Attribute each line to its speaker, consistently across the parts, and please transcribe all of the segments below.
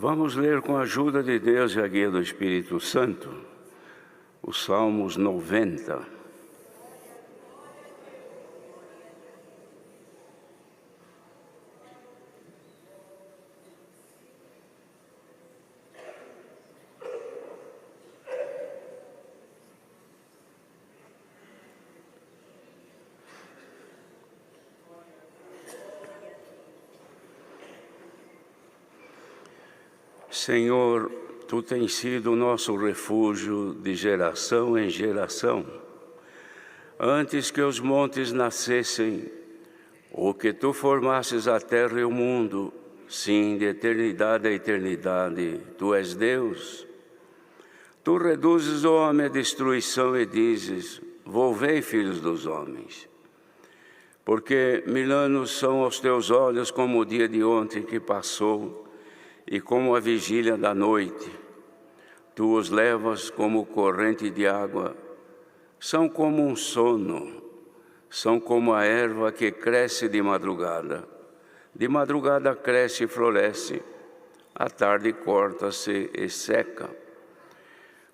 Speaker 1: Vamos ler com a ajuda de Deus e a guia do Espírito Santo, os Salmos 90. Senhor, Tu tens sido o nosso refúgio de geração em geração. Antes que os montes nascessem, ou que Tu formasses a terra e o mundo, sim, de eternidade a eternidade, Tu és Deus. Tu reduzes o homem à destruição e dizes: volvei, filhos dos homens. Porque 1000 anos são aos Teus olhos como o dia de ontem que passou, e como a vigília da noite. Tu os levas como corrente de água, são como um sono, são como a erva que cresce de madrugada. De madrugada cresce e floresce, à tarde corta-se e seca.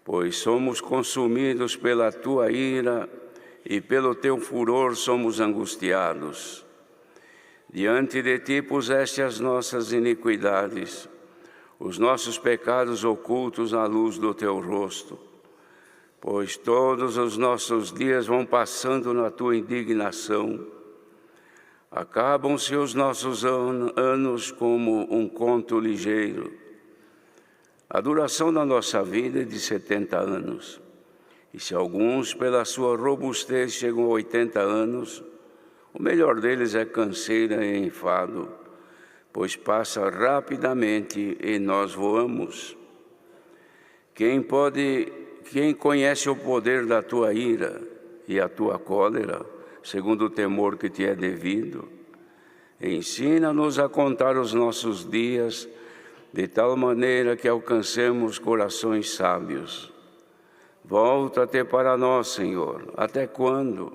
Speaker 1: Pois somos consumidos pela Tua ira, e pelo Teu furor somos angustiados. Diante de Ti puseste as nossas iniquidades, os nossos pecados ocultos à luz do Teu rosto. Pois todos os nossos dias vão passando na Tua indignação. Acabam-se os nossos anos como um conto ligeiro. A duração da nossa vida é de 70 anos. E se alguns, pela sua robustez, chegam a 80 anos, o melhor deles é canseira e enfado, pois passa rapidamente e nós voamos. Quem conhece o poder da Tua ira e a Tua cólera, segundo o temor que Te é devido? Ensina-nos a contar os nossos dias, de tal maneira que alcancemos corações sábios. Volta-te para nós, Senhor, até quando?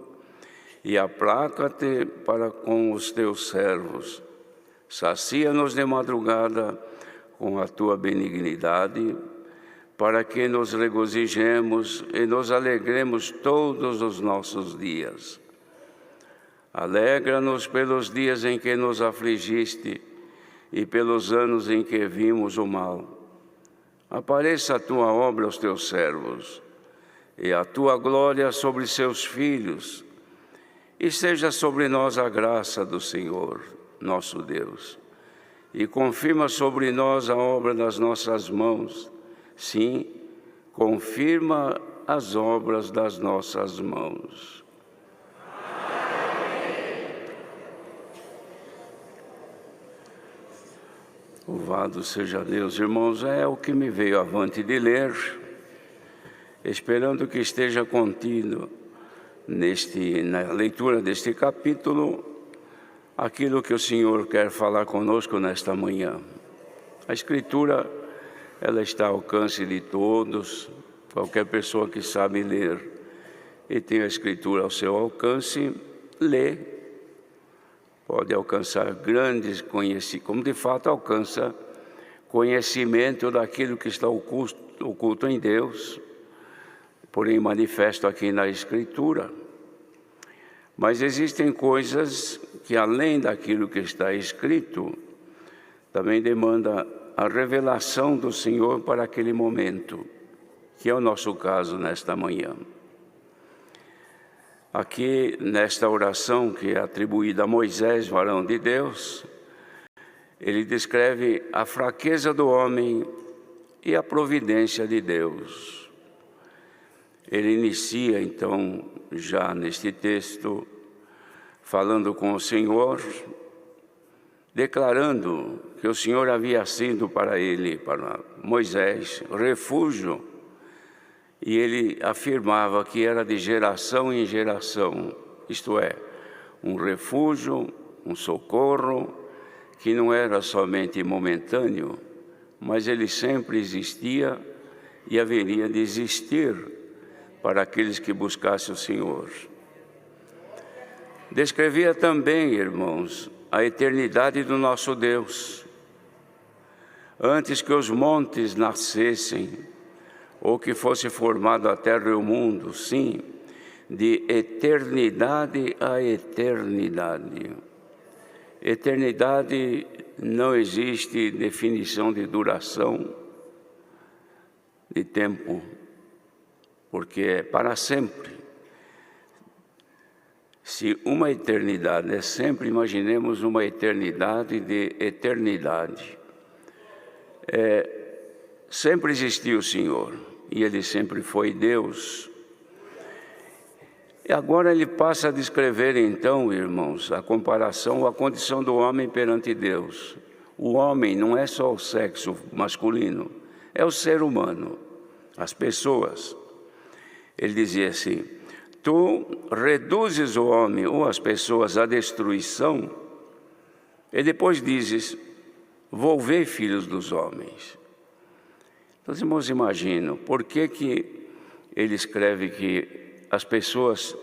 Speaker 1: E aplaca-te para com os Teus servos. Sacia-nos de madrugada com a Tua benignidade, para que nos regozijemos e nos alegremos todos os nossos dias. Alegra-nos pelos dias em que nos afligiste e pelos anos em que vimos o mal. Apareça a Tua obra aos Teus servos e a Tua glória sobre seus filhos, e seja sobre nós a graça do Senhor, nosso Deus, e confirma sobre nós a obra das nossas mãos. Sim, confirma as obras das nossas mãos. Louvado seja Deus. Irmãos, é o que me veio avante de ler, esperando que esteja contido na leitura deste capítulo aquilo que o Senhor quer falar conosco nesta manhã. A Escritura, ela está ao alcance de todos, qualquer pessoa que sabe ler e tem a Escritura ao seu alcance, lê, pode alcançar grandes conhecimentos, como de fato alcança conhecimento daquilo que está oculto em Deus, porém manifesto aqui na Escritura. Mas existem coisas que, além daquilo que está escrito, também demanda a revelação do Senhor para aquele momento, que é o nosso caso nesta manhã. Aqui, nesta oração que é atribuída a Moisés, varão de Deus, ele descreve a fraqueza do homem e a providência de Deus. Ele inicia, então, já neste texto, falando com o Senhor, declarando que o Senhor havia sido para ele, para Moisés, refúgio, e ele afirmava que era de geração em geração, isto é, um refúgio, um socorro, que não era somente momentâneo, mas ele sempre existia e haveria de existir para aqueles que buscassem o Senhor. Descrevia também, irmãos, a eternidade do nosso Deus. antes que os montes nascessem, ou que fosse formado a terra e o mundo, sim, de eternidade a eternidade. Eternidade não existe definição de duração, de tempo, porque é para sempre. Se uma eternidade é sempre, imaginemos uma eternidade de eternidade. Sempre existiu o Senhor, e Ele sempre foi Deus. E agora ele passa a descrever então, irmãos, a comparação, a condição do homem perante Deus. O homem não é só o sexo masculino, é o ser humano, as pessoas. Ele dizia assim: tu reduzes o homem ou as pessoas à destruição, e depois dizes: volvei, filhos dos homens. Então, os irmãos imaginam, por que ele escreve que as pessoas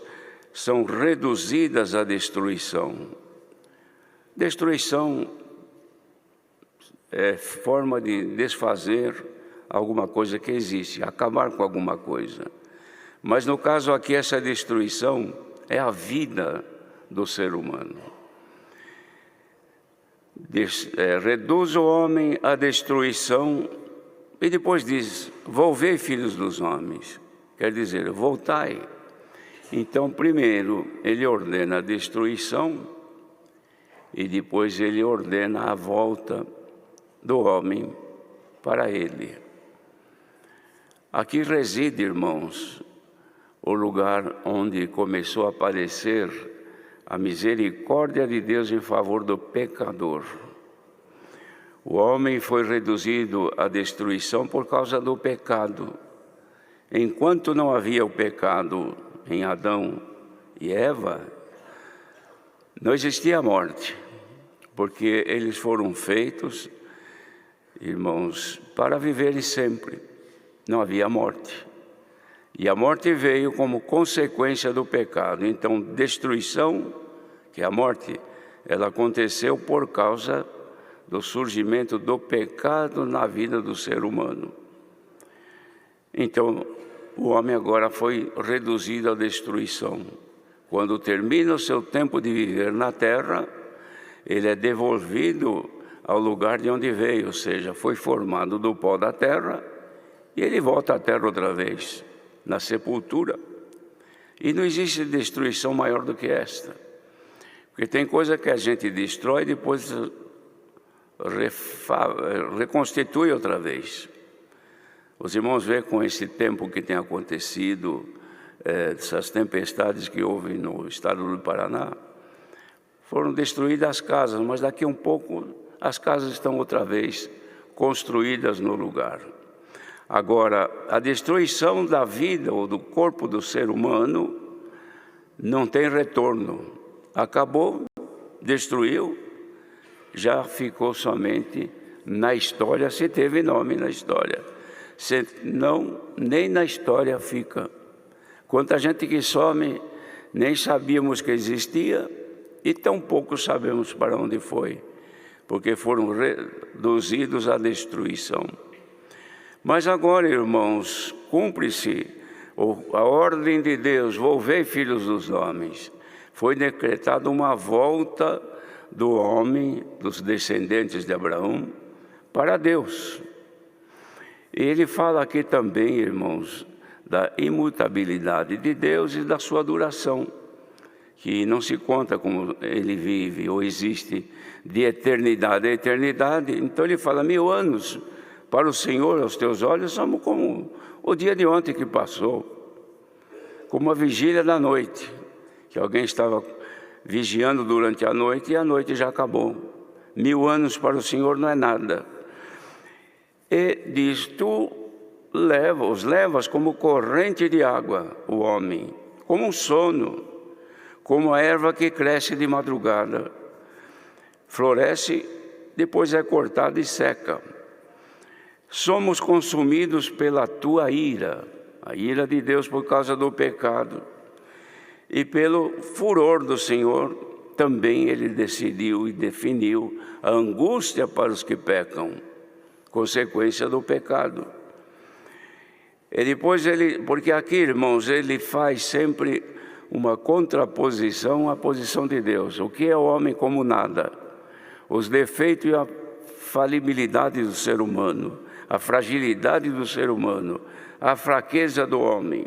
Speaker 1: são reduzidas à destruição? Destruição é forma de desfazer alguma coisa que existe, acabar com alguma coisa. Mas no caso aqui, essa destruição é a vida do ser humano. Reduz o homem à destruição e depois diz: volvei, filhos dos homens. Quer dizer, voltai. Então, primeiro, ele ordena a destruição e depois ele ordena a volta do homem para ele. Aqui reside, irmãos, o lugar onde começou a aparecer a misericórdia de Deus em favor do pecador. O homem foi reduzido à destruição por causa do pecado. Enquanto não havia o pecado em Adão e Eva, não existia a morte, porque eles foram feitos, irmãos, para viverem sempre. Não havia morte. E a morte veio como consequência do pecado. Então, destruição, que é a morte, ela aconteceu por causa do surgimento do pecado na vida do ser humano. Então, o homem agora foi reduzido à destruição. Quando termina o seu tempo de viver na terra, ele é devolvido ao lugar de onde veio, ou seja, foi formado do pó da terra, e ele volta à terra outra vez, na sepultura. E não existe destruição maior do que esta. Porque tem coisa que a gente destrói e depois reconstitui outra vez. Os irmãos veem com esse tempo que tem acontecido, essas tempestades que houve no estado do Paraná, foram destruídas as casas, mas daqui a um pouco as casas estão outra vez construídas no lugar. Agora, a destruição da vida ou do corpo do ser humano não tem retorno. Acabou, destruiu, já ficou somente na história, se teve nome na história. Se não, nem na história fica. Quanta gente que some, nem sabíamos que existia, e tão pouco sabemos para onde foi, porque foram reduzidos à destruição. Mas agora, irmãos, cumpre-se a ordem de Deus: volvei, filhos dos homens. Foi decretada uma volta do homem, dos descendentes de Abraão, para Deus. Ele fala aqui também, irmãos, da imutabilidade de Deus e da sua duração, que não se conta como ele vive ou existe de eternidade a eternidade. Então ele fala: 1000 anos para o Senhor, aos teus olhos, somos como o dia de ontem que passou, como a vigília da noite, que alguém estava vigiando durante a noite e a noite já acabou. 1000 anos para o Senhor não é nada. E diz: tu os levas como corrente de água, o homem, como um sono, como a erva que cresce de madrugada, floresce, depois é cortada e seca. Somos consumidos pela tua ira, a ira de Deus por causa do pecado, e pelo furor do Senhor também ele decidiu e definiu a angústia para os que pecam. consequência do pecado. E depois porque aqui, irmãos, ele faz sempre uma contraposição à posição de Deus. O que é o homem como nada? Os defeitos e a falibilidade do ser humano, a fragilidade do ser humano, a fraqueza do homem.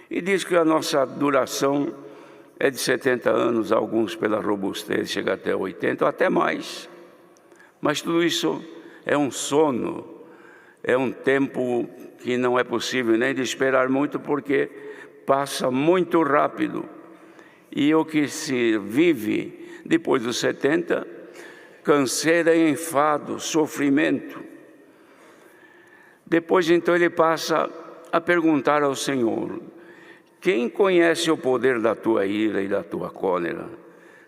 Speaker 1: E diz que a nossa duração é de 70 anos, alguns pela robustez chega até 80 ou até mais. Mas tudo isso é um sono, é um tempo que não é possível nem de esperar muito, porque passa muito rápido. E o que se vive depois dos 70, canseira e enfado, sofrimento. Depois então ele passa a perguntar ao Senhor: quem conhece o poder da tua ira e da tua cólera,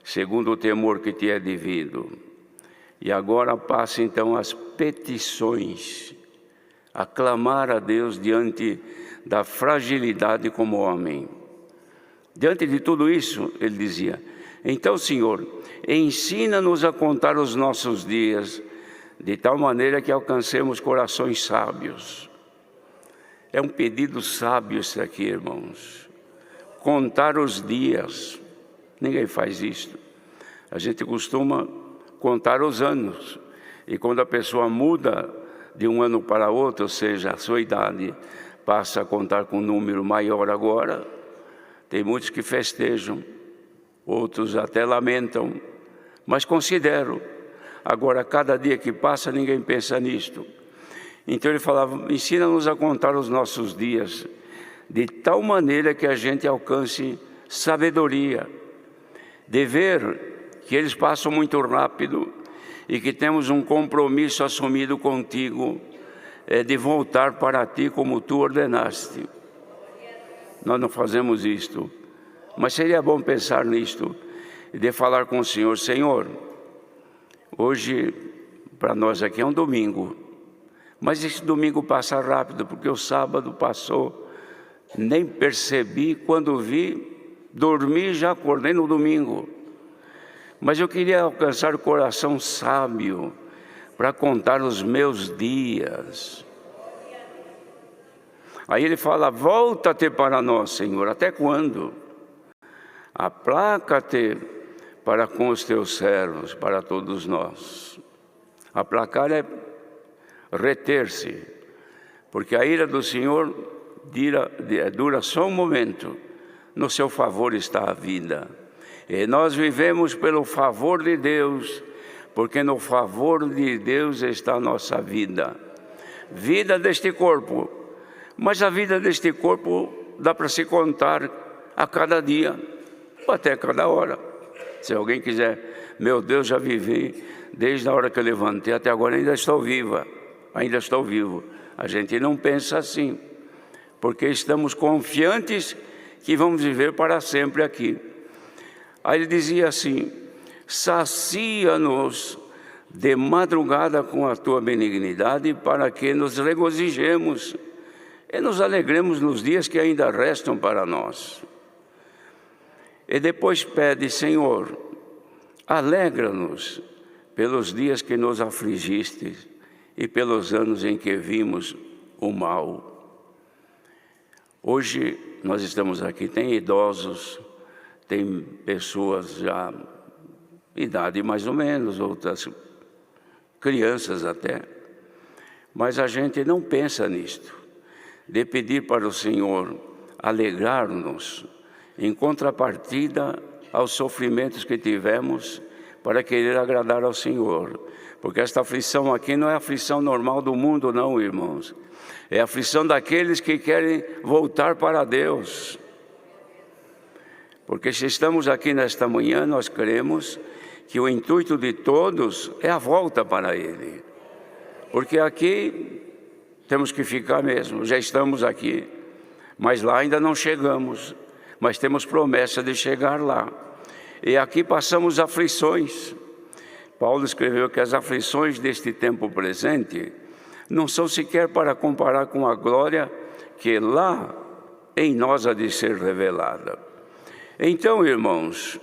Speaker 1: segundo o temor que te é devido? E agora passa então as petições, a clamar a Deus diante da fragilidade como homem. Diante de tudo isso, ele dizia: então, Senhor, ensina-nos a contar os nossos dias, de tal maneira que alcancemos corações sábios. É um pedido sábio isso aqui, irmãos. Contar os dias. Ninguém faz isso. A gente costuma contar os anos. E quando a pessoa muda de um ano para outro, ou seja, a sua idade passa a contar com um número maior agora, tem muitos que festejam, outros até lamentam, mas considero. Agora, cada dia que passa, ninguém pensa nisto. Então ele falava: ensina-nos a contar os nossos dias, de tal maneira que a gente alcance sabedoria, de ver que eles passam muito rápido e que temos um compromisso assumido contigo, de voltar para ti como tu ordenaste. Nós não fazemos isto, mas seria bom pensar nisto e de falar com o Senhor: Senhor, hoje para nós aqui é um domingo, mas esse domingo passa rápido, porque o sábado passou, nem percebi, quando vi, dormi e já acordei no domingo. Mas eu queria alcançar o coração sábio para contar os meus dias. Aí ele fala: volta-te para nós, Senhor. Até quando? Aplaca-te para com os teus servos, para todos nós. Aplacar é reter-se, porque a ira do Senhor dura só um momento. No seu favor está a vida. E nós vivemos pelo favor de Deus, porque no favor de Deus está a nossa vida. Vida deste corpo. Mas a vida deste corpo dá para se contar a cada dia, ou até a cada hora. Se alguém quiser: meu Deus, já vivi desde a hora que eu levantei até agora, ainda estou viva, ainda estou vivo. A gente não pensa assim, porque estamos confiantes que vamos viver para sempre aqui. Aí ele dizia assim: sacia-nos de madrugada com a tua benignidade, para que nos regozijemos e nos alegremos nos dias que ainda restam para nós. E depois pede: Senhor, alegra-nos pelos dias que nos afligiste e pelos anos em que vimos o mal. Hoje nós estamos aqui, tem idosos, tem pessoas já idade mais ou menos, outras crianças até, mas a gente não pensa nisto, de pedir para o Senhor alegrar-nos em contrapartida aos sofrimentos que tivemos, para querer agradar ao Senhor. Porque esta aflição aqui não é a aflição normal do mundo, não, irmãos. É a aflição daqueles que querem voltar para Deus. Porque se estamos aqui nesta manhã, nós cremos que o intuito de todos é a volta para Ele. Porque aqui temos que ficar mesmo, já estamos aqui, mas lá ainda não chegamos, mas temos promessa de chegar lá. E aqui passamos aflições. Paulo escreveu que as aflições deste tempo presente não são sequer para comparar com a glória que lá em nós há de ser revelada. Então, irmãos,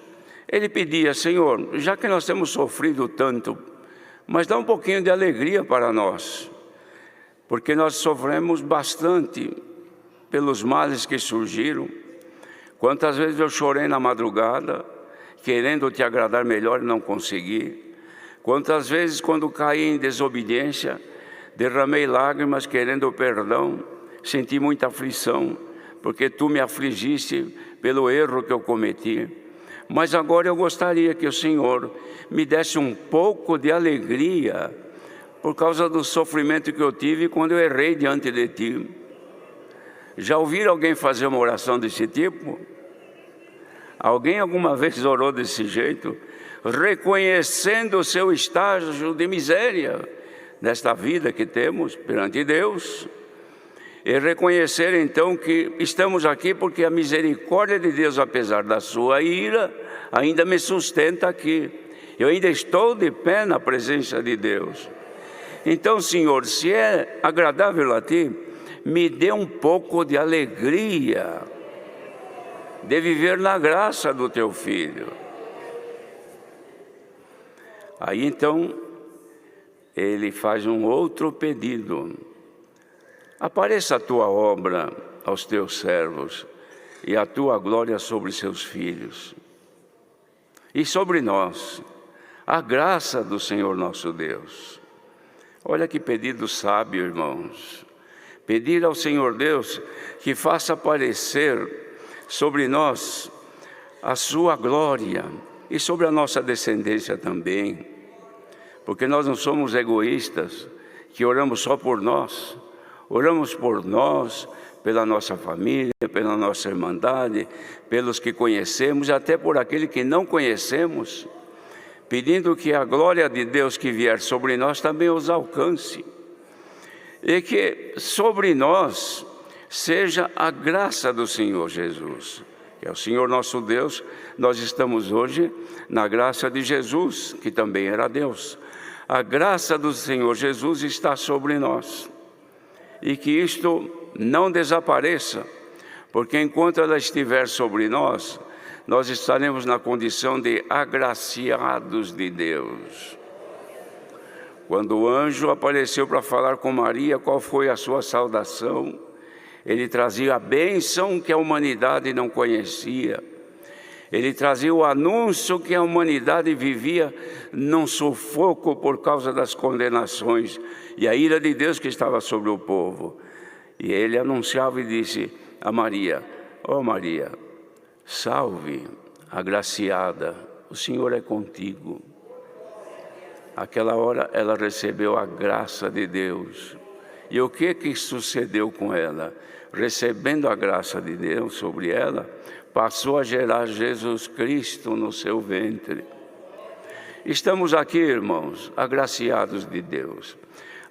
Speaker 1: ele pedia: Senhor, já que nós temos sofrido tanto mas dá um pouquinho de alegria para nós, porque nós sofremos bastante pelos males que surgiram. Quantas vezes eu chorei na madrugada, querendo te agradar melhor e não consegui. Quantas vezes, quando caí em desobediência, derramei lágrimas querendo perdão, senti muita aflição, porque tu me afligiste pelo erro que eu cometi. Mas agora eu gostaria que o Senhor me desse um pouco de alegria por causa do sofrimento que eu tive quando eu errei diante de ti. Já ouviram alguém fazer uma oração desse tipo? Alguém alguma vez orou desse jeito? Reconhecendo o seu estágio de miséria nesta vida que temos perante Deus, e reconhecer então que estamos aqui porque a misericórdia de Deus, apesar da sua ira, ainda me sustenta aqui. Eu ainda estou de pé na presença de Deus. Então, Senhor, se é agradável a Ti, me dê um pouco de alegria de viver na graça do Teu Filho. Aí então, ele faz um outro pedido. Apareça a Tua obra aos Teus servos e a Tua glória sobre seus filhos. E sobre nós, a graça do Senhor nosso Deus. Olha que pedido sábio, irmãos. Pedir ao Senhor Deus que faça aparecer sobre nós a sua glória e sobre a nossa descendência também. Porque nós não somos egoístas, que oramos só por nós. Oramos por nós, pela nossa família, pela nossa irmandade, pelos que conhecemos, até por aquele que não conhecemos, pedindo que a glória de Deus que vier sobre nós também os alcance. E que sobre nós seja a graça do Senhor Jesus, que é o Senhor nosso Deus. Nós estamos hoje na graça de Jesus, que também era Deus. A graça do Senhor Jesus está sobre nós. E que isto não desapareça, porque enquanto ela estiver sobre nós, nós estaremos na condição de agraciados de Deus. Quando o anjo apareceu para falar com Maria, qual foi a sua saudação? Ele trazia a bênção que a humanidade não conhecia. Ele trazia o anúncio que a humanidade vivia num sufoco por causa das condenações e a ira de Deus que estava sobre o povo. E ele anunciava e disse a Maria: ó Maria, salve, agraciada, o Senhor é contigo. Aquela hora ela recebeu a graça de Deus. E o que sucedeu com ela? Recebendo a graça de Deus sobre ela, passou a gerar Jesus Cristo no seu ventre. Estamos aqui, irmãos, agraciados de Deus.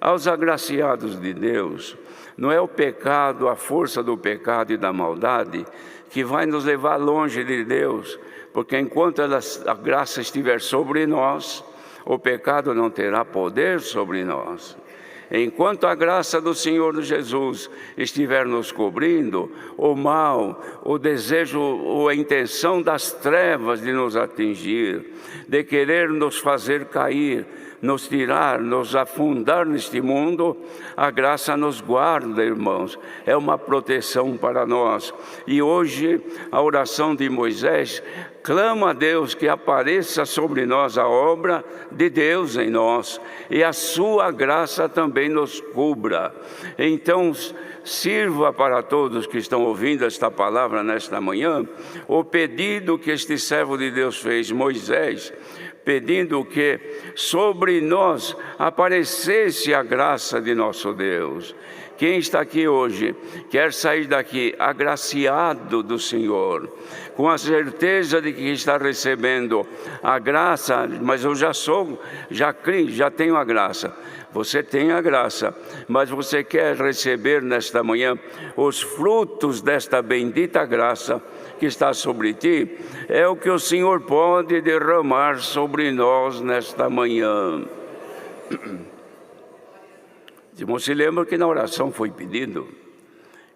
Speaker 1: Aos agraciados de Deus, não é o pecado, a força do pecado e da maldade que vai nos levar longe de Deus, porque enquanto a graça estiver sobre nós, o pecado não terá poder sobre nós. Enquanto a graça do Senhor Jesus estiver nos cobrindo, o mal, o desejo ou a intenção das trevas de nos atingir, de querer nos fazer cair, nos tirar, nos afundar neste mundo, a graça nos guarda, irmãos. É uma proteção para nós. E hoje a oração de Moisés clama a Deus que apareça sobre nós a obra de Deus em nós e a sua graça também nos cubra. Então, sirva para todos que estão ouvindo esta palavra nesta manhã o pedido que este servo de Deus fez, Moisés, pedindo que sobre nós aparecesse a graça de nosso Deus. Quem está aqui hoje quer sair daqui agraciado do Senhor, com a certeza de que está recebendo a graça, mas eu já criei, já tenho a graça. Você tem a graça, mas você quer receber nesta manhã os frutos desta bendita graça que está sobre ti? É o que o Senhor pode derramar sobre nós nesta manhã. Irmão, se lembra que na oração foi pedido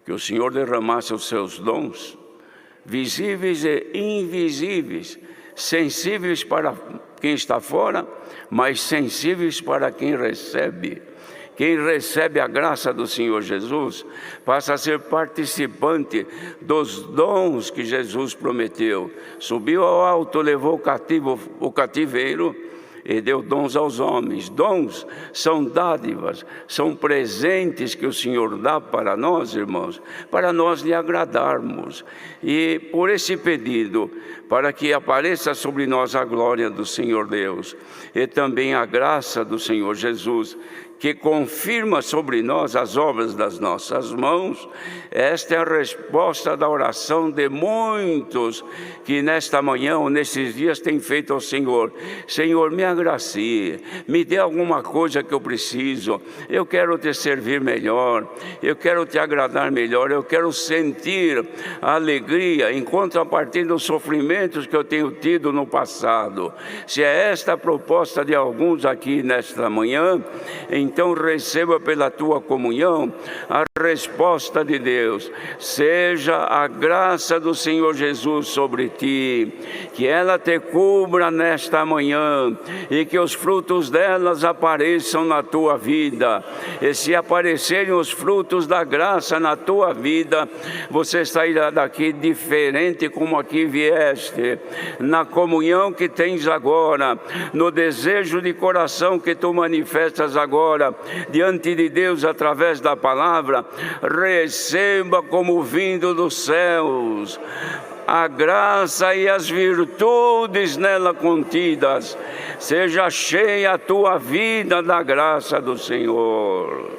Speaker 1: que o Senhor derramasse os seus dons, visíveis e invisíveis, sensíveis para quem está fora, mas sensíveis para quem recebe. Quem recebe a graça do Senhor Jesus passa a ser participante dos dons que Jesus prometeu. Subiu ao alto, levou o cativeiro e deu dons aos homens. Dons são dádivas, são presentes que o Senhor dá para nós, irmãos, para nós lhe agradarmos. E por esse pedido, para que apareça sobre nós a glória do Senhor Deus e também a graça do Senhor Jesus, que confirma sobre nós as obras das nossas mãos. Esta é a resposta da oração de muitos que nesta manhã ou nesses dias têm feito ao Senhor: Senhor, me agracie, me dê alguma coisa que eu preciso, eu quero te servir melhor, eu quero te agradar melhor, eu quero sentir a alegria em contrapartida dos sofrimentos que eu tenho tido no passado. Se é esta a proposta de alguns aqui nesta manhã, então receba pela tua comunhão a resposta de Deus. Seja a graça do Senhor Jesus sobre ti, que ela te cubra nesta manhã e que os frutos delas apareçam na tua vida. E se aparecerem os frutos da graça na tua vida, você sairá daqui diferente como aqui vieste, na comunhão que tens agora, no desejo de coração que tu manifestas agora diante de Deus através da palavra. Receba como vindo dos céus a graça e as virtudes nela contidas. Seja cheia a tua vida da graça do Senhor.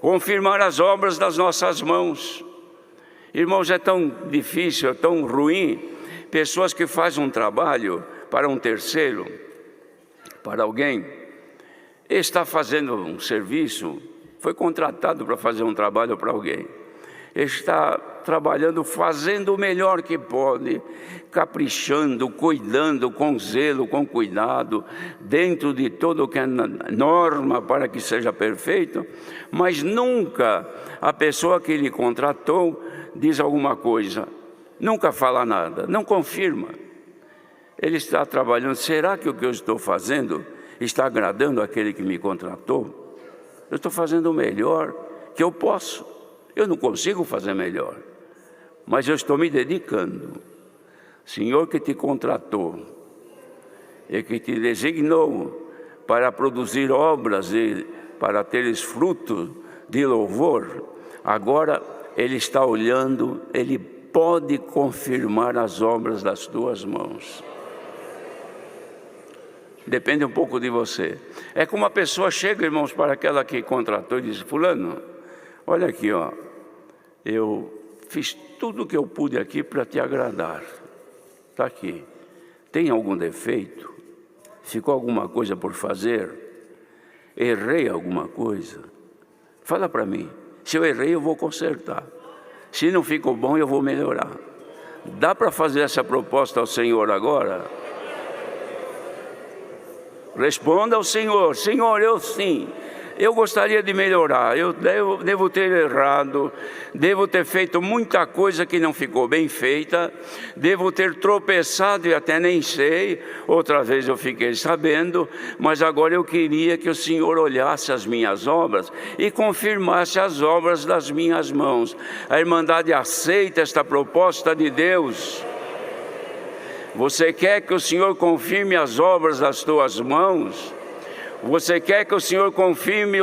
Speaker 1: Confirmar as obras das nossas mãos. Irmãos, é tão difícil, é tão ruim, pessoas que fazem um trabalho para um terceiro, para alguém, está fazendo um serviço, foi contratado para fazer um trabalho para alguém, está trabalhando, fazendo o melhor que pode, caprichando, cuidando com zelo, com cuidado, dentro de todo o que é norma para que seja perfeito, mas nunca a pessoa que lhe contratou diz alguma coisa, nunca fala nada, não confirma. Ele está trabalhando, será que o que eu estou fazendo está agradando aquele que me contratou? Eu estou fazendo o melhor que eu posso. Eu não consigo fazer melhor, mas eu estou me dedicando. Senhor que te contratou e que te designou para produzir obras e para teres fruto de louvor, agora Ele está olhando, Ele pode confirmar as obras das tuas mãos. Depende um pouco de você. É como uma pessoa chega, irmãos, para aquela que contratou e diz: fulano, olha aqui, ó, eu fiz tudo o que eu pude aqui para te agradar. Está aqui. Tem algum defeito? Ficou alguma coisa por fazer? Errei alguma coisa? Fala para mim. Se eu errei, eu vou consertar. Se não ficou bom, eu vou melhorar. Dá para fazer essa proposta ao Senhor agora? Responda ao Senhor: Senhor, eu sim, eu gostaria de melhorar, eu devo ter errado, devo ter feito muita coisa que não ficou bem feita, devo ter tropeçado e até nem sei, outra vez eu fiquei sabendo, mas agora eu queria que o Senhor olhasse as minhas obras e confirmasse as obras das minhas mãos. A Irmandade aceita esta proposta de Deus. Você quer que o Senhor confirme as obras das tuas mãos? Você quer que o Senhor confirme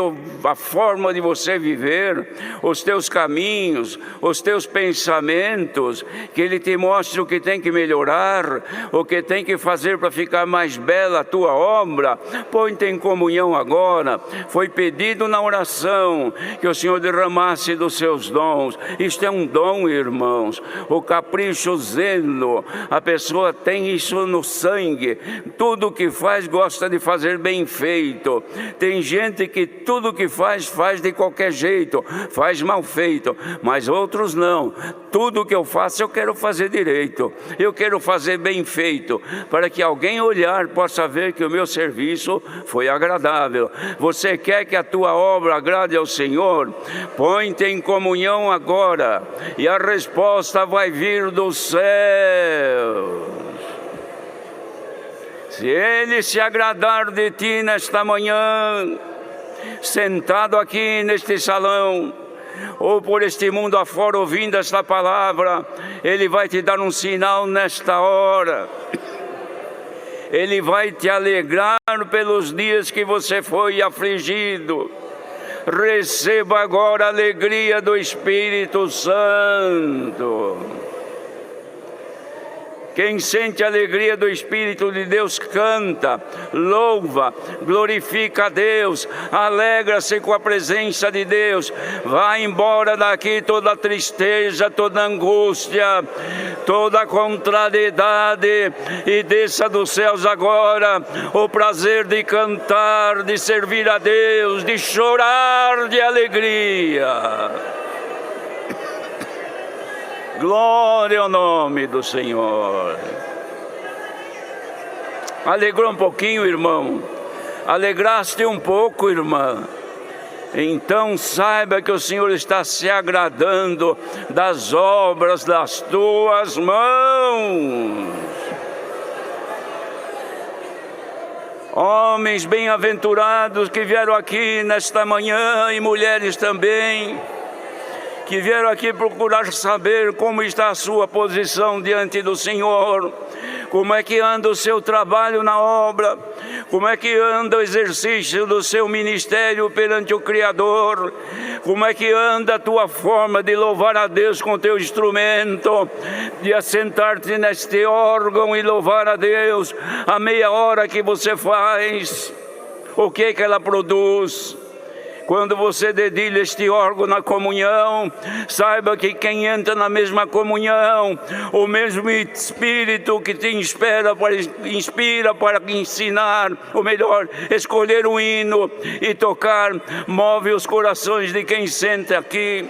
Speaker 1: a forma de você viver, os teus caminhos, os teus pensamentos, que Ele te mostre o que tem que melhorar, o que tem que fazer para ficar mais bela a tua obra? Põe-te em comunhão agora. Foi pedido na oração que o Senhor derramasse dos seus dons. Isto é um dom, irmãos. O capricho, o zelo, a pessoa tem isso no sangue. Tudo o que faz, gosta de fazer bem feito. jeito. Tem gente que tudo que faz, faz de qualquer jeito, faz mal feito, mas outros não. Tudo que eu faço, eu quero fazer direito, eu quero fazer bem feito, para que alguém olhar possa ver que o meu serviço foi agradável. Você quer que a tua obra agrade ao Senhor? Põe-te em comunhão agora, e a resposta vai vir do céu. Se Ele se agradar de ti nesta manhã, sentado aqui neste salão, ou por este mundo afora ouvindo esta palavra, Ele vai te dar um sinal nesta hora. Ele vai te alegrar pelos dias que você foi afligido. Receba agora a alegria do Espírito Santo. Quem sente a alegria do Espírito de Deus canta, louva, glorifica a Deus, alegra-se com a presença de Deus. Vai embora daqui toda tristeza, toda angústia, toda contrariedade, e desça dos céus agora o prazer de cantar, de servir a Deus, de chorar de alegria. Glória ao nome do Senhor. Alegrou um pouquinho, irmão? Alegraste um pouco, irmã? Então saiba que o Senhor está se agradando das obras das tuas mãos. Homens bem-aventurados que vieram aqui nesta manhã, e mulheres também, que vieram aqui procurar saber como está a sua posição diante do Senhor, como é que anda o seu trabalho na obra, como é que anda o exercício do seu ministério perante o Criador, como é que anda a tua forma de louvar a Deus com o teu instrumento, de assentar-te neste órgão e louvar a Deus a meia hora que você faz, o que ela produz. Quando você dedilha este órgão na comunhão, saiba que quem entra na mesma comunhão, o mesmo Espírito que te inspira para ensinar, ou melhor, escolher um hino e tocar, move os corações de quem senta aqui.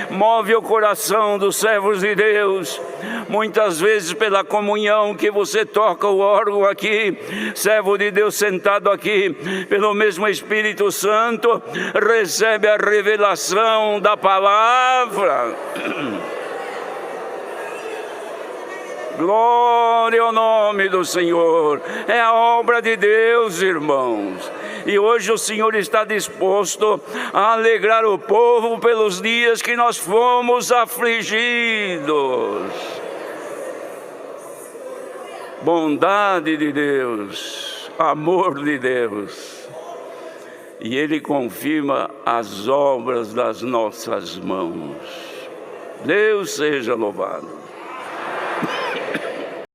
Speaker 1: Move o coração dos servos de Deus. Muitas vezes pela comunhão que você toca o órgão aqui, servo de Deus sentado aqui, pelo mesmo Espírito Santo, recebe a revelação da palavra. Glória ao nome do Senhor. É a obra de Deus, irmãos. E hoje o Senhor está disposto a alegrar o povo pelos dias que nós fomos afligidos. Bondade de Deus, amor de Deus. E Ele confirma as obras das nossas mãos. Deus seja louvado.